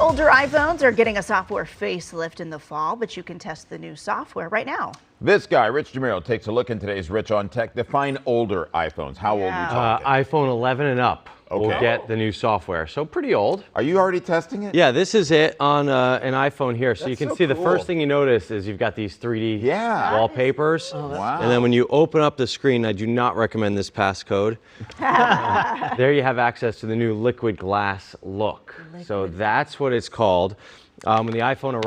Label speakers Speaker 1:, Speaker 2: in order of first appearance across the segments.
Speaker 1: Older iPhones are getting a software facelift in the fall, but you can test the new software right now.
Speaker 2: This guy, Rich DeMuro, takes a look in today's Rich on Tech. Define older iPhones. How old are we talking?
Speaker 3: iPhone 11 and up will get the new software. So pretty old.
Speaker 2: Are you already testing it?
Speaker 3: Yeah, this is it on an iPhone here. So
Speaker 2: That's
Speaker 3: you can
Speaker 2: so
Speaker 3: see the
Speaker 2: cool.
Speaker 3: first thing you notice is you've got these 3D wallpapers.
Speaker 2: Wow.
Speaker 3: And then when you open up the screen, I do not recommend this passcode. There you have access to the new liquid glass look. So that's what it's called. When the iPhone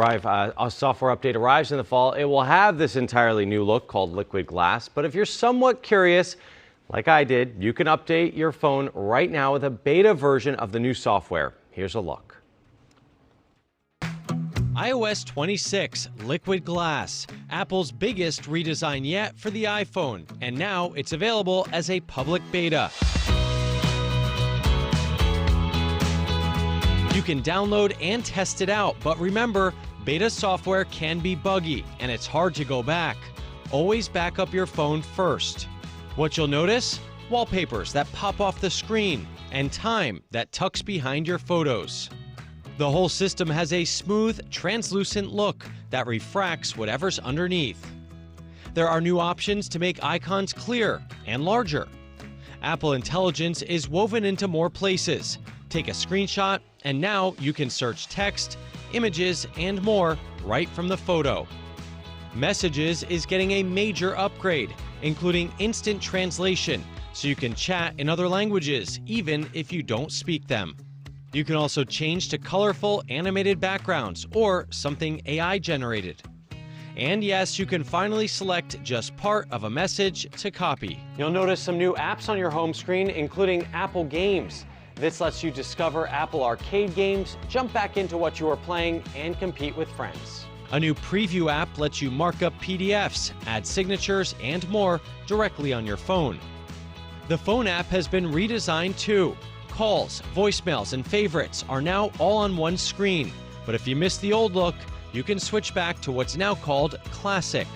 Speaker 3: a software update arrives in the fall, it will have this entirely new look called liquid glass. But if you're somewhat curious, like I did, you can update your phone right now with a beta version of the new software. Here's a look.
Speaker 4: iOS 26 Liquid Glass, Apple's biggest redesign yet for the iPhone, and now it's available as a public beta. You can download and test it out, but remember, beta software can be buggy and it's hard to go back. Always back up your phone first. What you'll notice? Wallpapers that pop off the screen and time that tucks behind your photos. The whole system has a smooth, translucent look that refracts whatever's underneath. There are new options to make icons clear and larger. Apple Intelligence is woven into more places. Take a screenshot, and now you can search text, images, and more right from the photo. Messages is getting a major upgrade, including instant translation, so you can chat in other languages, even if you don't speak them. You can also change to colorful animated backgrounds or something AI generated. And yes, you can finally select just part of a message to copy.
Speaker 3: You'll notice some new apps on your home screen, including Apple Games. This lets you discover Apple Arcade games, jump back into what you are playing, and compete with friends.
Speaker 4: A new preview app lets you mark up PDFs, add signatures, and more directly on your phone. The phone app has been redesigned too. Calls, voicemails, and favorites are now all on one screen. But if you miss the old look, you can switch back to what's now called Classic.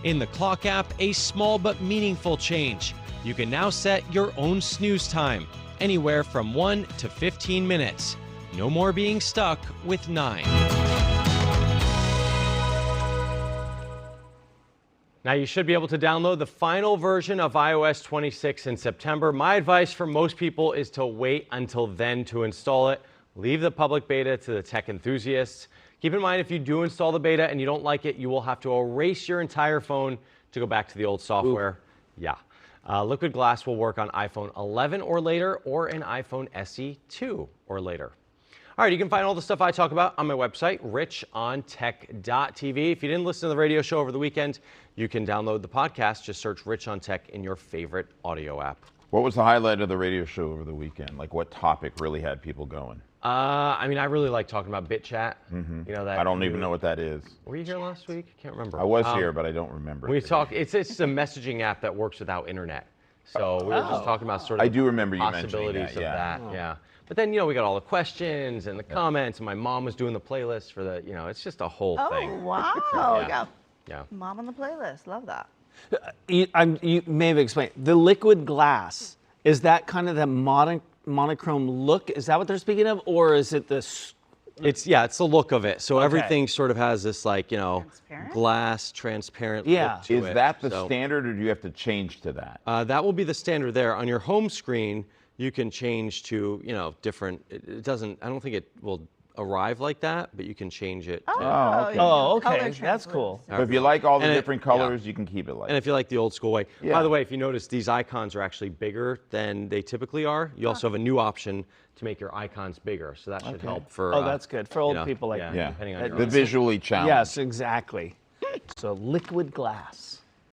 Speaker 4: In the Clock app, a small but meaningful change. You can now set your own snooze time, anywhere from 1 to 15 minutes. No more being stuck with 9.
Speaker 3: Now you should be able to download the final version of iOS 26 in September. My advice for most people is to wait until then to install it. Leave the public beta to the tech enthusiasts. Keep in mind, if you do install the beta and you don't like it, you will have to erase your entire phone to go back to the old software. Yeah. Liquid Glass will work on iPhone 11 or later, or an iPhone SE 2 or later. All right, you can find all the stuff I talk about on my website, richontech.tv. If you didn't listen to the radio show over the weekend, you can download the podcast. Just search Rich on Tech in your favorite audio app.
Speaker 2: What was the highlight of the radio show over the weekend? Like, what topic really had people going?
Speaker 3: I mean, I really like talking about BitChat. You know that.
Speaker 2: I don't even know what that is.
Speaker 3: Were you here last week? I can't remember.
Speaker 2: I was here, but I don't remember.
Speaker 3: We talked. It's a messaging app that works without internet. So we were just talking about sort of
Speaker 2: I do remember you mentioning
Speaker 3: possibilities
Speaker 2: that,
Speaker 3: of that. Yeah. But then, you know, we got all the questions and the comments, and my mom was doing the playlist for the, you know, it's just a whole thing.
Speaker 1: Oh, wow.
Speaker 3: Yeah.
Speaker 1: Mom on the playlist. Love that.
Speaker 5: You may have explained. The liquid glass, is that kind of the monochrome look? Is that what they're speaking of? Or is it this?
Speaker 3: It's the look of it. So everything sort of has this, like, you know,
Speaker 1: Transparent?
Speaker 3: glass, transparent look to
Speaker 2: Is
Speaker 3: it.
Speaker 2: that the
Speaker 3: So,
Speaker 2: standard, or do you have to change to that?
Speaker 3: that will be the standard there. On your home screen, you can change to, you know, different, it doesn't, I don't think it will arrive like that, but you can change it.
Speaker 2: Oh, okay.
Speaker 1: yeah.
Speaker 5: Oh,
Speaker 1: Color
Speaker 5: okay. That's cool.
Speaker 2: But if you like all the
Speaker 3: And
Speaker 2: different colors, you can keep it like
Speaker 3: And if you like the old school way.
Speaker 2: Yeah.
Speaker 3: By the way, if you notice, these icons are actually bigger than they typically are. You also have a new option to make your icons bigger, so that should help for.
Speaker 5: Oh, that's good. For old
Speaker 3: you know,
Speaker 5: people like
Speaker 3: yeah,
Speaker 5: me.
Speaker 2: Yeah,
Speaker 3: depending on your
Speaker 2: the
Speaker 3: eyes.
Speaker 2: visually challenged.
Speaker 5: Yes, exactly. So liquid glass.